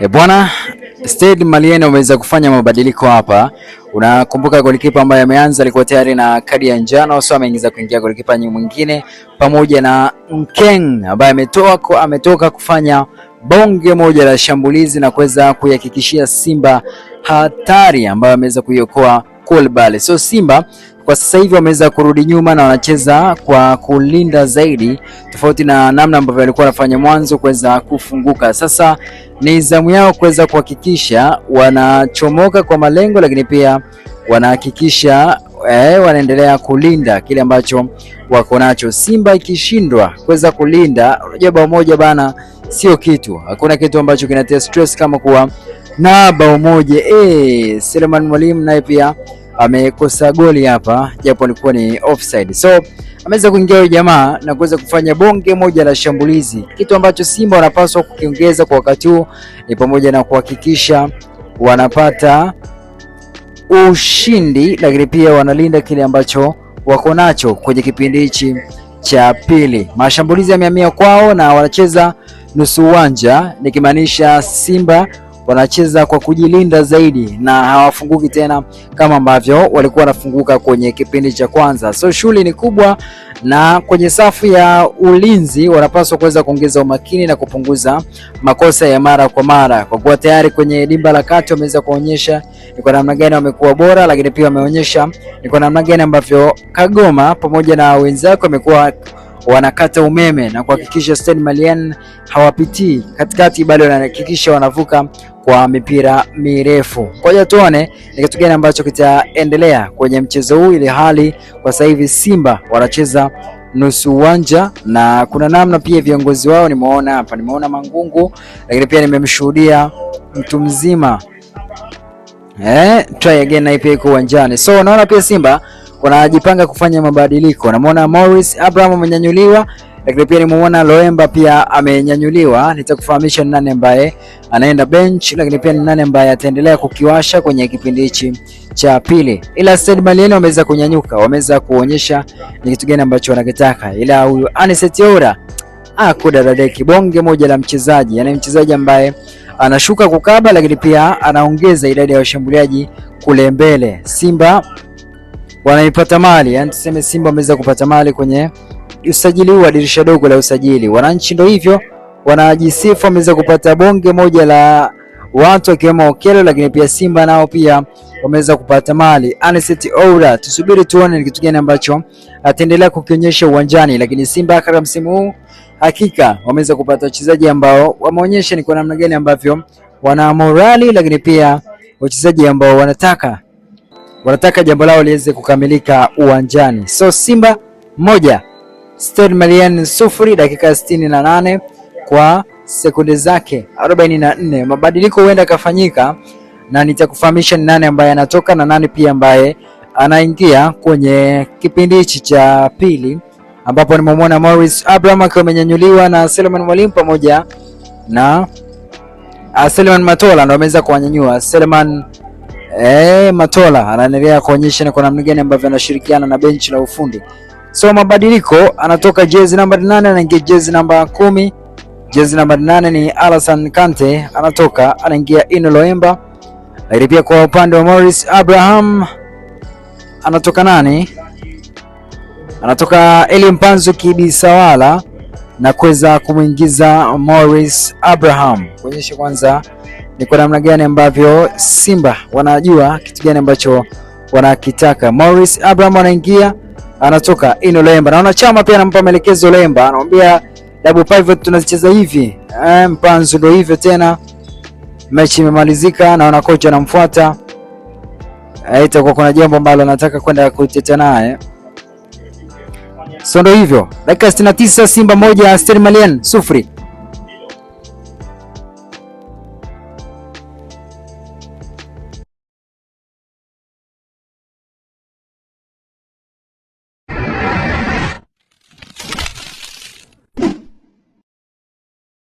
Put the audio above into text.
Bwana Stade Malien wameweza kufanya mabadiliko hapa. Unakumbuka golikipa ambaye ameanza alikuwa tayari na kadi ya njano, so ameingiza kuingia golikipa mwingine pamoja na Nkeng ambaye ametoka kufanya bonge moja la shambulizi na kuweza kuihakikishia Simba hatari ambayo ameweza kuiokoa Koulibaly. So Simba kwa sasa hivi wameweza kurudi nyuma na wanacheza kwa kulinda zaidi, tofauti na namna ambavyo walikuwa wanafanya mwanzo kuweza kufunguka. Sasa ni zamu yao kuweza kuhakikisha wanachomoka kwa malengo, lakini pia wanahakikisha wanaendelea kulinda kile ambacho wako nacho. Simba ikishindwa kuweza kulinda, unajua bao moja bana sio kitu. Hakuna kitu ambacho kinatia stress kama kuwa na bao moja. Selemani Mwalimu naye pia amekosa goli hapa, japo ilikuwa ni offside. So ameweza kuingia huyo jamaa na kuweza kufanya bonge moja la shambulizi. Kitu ambacho Simba wanapaswa kukiongeza kwa wakati huu ni pamoja na kuhakikisha wanapata ushindi, lakini pia wanalinda kile ambacho wako nacho kwenye kipindi hichi cha pili. Mashambulizi yamehamia kwao na wanacheza nusu uwanja, nikimaanisha Simba wanacheza kwa kujilinda zaidi na hawafunguki tena kama ambavyo walikuwa wanafunguka kwenye kipindi cha kwanza. So shughuli ni kubwa, na kwenye safu ya ulinzi wanapaswa kuweza kuongeza umakini na kupunguza makosa ya mara kwa mara, kwa kuwa tayari kwenye dimba la kati wameweza kuonyesha ni kwa namna gani wamekuwa bora, lakini pia wameonyesha ni kwa namna gani ambavyo Kagoma pamoja na wenzake wamekuwa wanakata umeme na kuhakikisha Stade Malien hawapitii katikati, bali wanahakikisha wanavuka kwa mipira mirefu. Ngoja tuone ni kitu gani ambacho kitaendelea kwenye mchezo huu, ili hali kwa sasa hivi Simba wanacheza nusu uwanja, na kuna namna pia viongozi wao nimeona hapa, nimeona Mangungu, lakini pia nimemshuhudia mtu mzima try again na pia iko uwanjani. So naona pia Simba wanajipanga kufanya mabadiliko. Namuona Morris Abraham amenyanyuliwa, lakini pia nimuona Loemba pia amenyanyuliwa. Nitakufahamisha ni nani ambaye anaenda bench, lakini pia ni nani ambaye ataendelea kukiwasha kwenye kipindi hichi cha pili. Ila Stade Malien wameweza kunyanyuka, wameweza kuonyesha ni kitu gani ambacho wanakitaka. Ila huyu Anicet Oura kudadadeki bonge moja la mchezaji, yani mchezaji ambaye anashuka kukaba, lakini pia anaongeza idadi ya washambuliaji kule mbele. Simba wanaipata mali, yani tuseme Simba wameweza kupata mali kwenye usajili huu wa dirisha dogo la usajili. Wananchi ndio hivyo wanajisifu, wameweza kupata bonge moja la watu akiwemo Okelo, lakini pia Simba nao pia wameweza kupata mali. Anicet Oura, tusubiri tuone ni kitu gani ambacho ataendelea kukionyesha uwanjani, lakini Simba katika msimu huu hakika wameweza kupata wachezaji ambao wameonyesha ni kwa namna gani ambavyo wana morali, lakini pia wachezaji ambao wanataka jambo lao liweze kukamilika uwanjani. So Simba 1 Stade Malien 0, dakika 68 kwa sekunde zake 44. Mabadiliko huenda kafanyika na nitakufahamisha ni nani ambaye anatoka na nani pia ambaye anaingia kwenye kipindi hichi cha pili, ambapo nimemwona Morris Abraham akiwa amenyanyuliwa na Selemani Mwalimu pamoja na Selemani Matola ndio ameweza kuwanyanyua. Selemani Matola anaendelea kuonyesha ni kwa namna gani ambavyo anashirikiana na benchi la ufundi. So mabadiliko, anatoka jezi namba 8 anaingia jezi namba 10. Jezi namba 8 ni Alassane Kante, anatoka anaingia Ino Loemba. Lakini pia kwa upande wa Morris Abraham anatoka nani? Anatoka Eli Mpanzu Kibisawala na kuweza kumuingiza Morris Abraham, kuonyesha kwanza ni kwa namna gani ambavyo Simba wanajua kitu gani ambacho wanakitaka. Morris Abraham anaingia, anatoka Ino Loemba. Naona Chama pia anampa maelekezo Loemba, anamwambia double pivot tunazicheza hivi. Mpanzu ndio hivyo tena. Mechi imemalizika, naona kocha anamfuata. Itakuwa kuna jambo ambalo anataka kwenda kutetea naye. So ndio hivyo. Dakika 69, Simba 1 Stade Malien 0.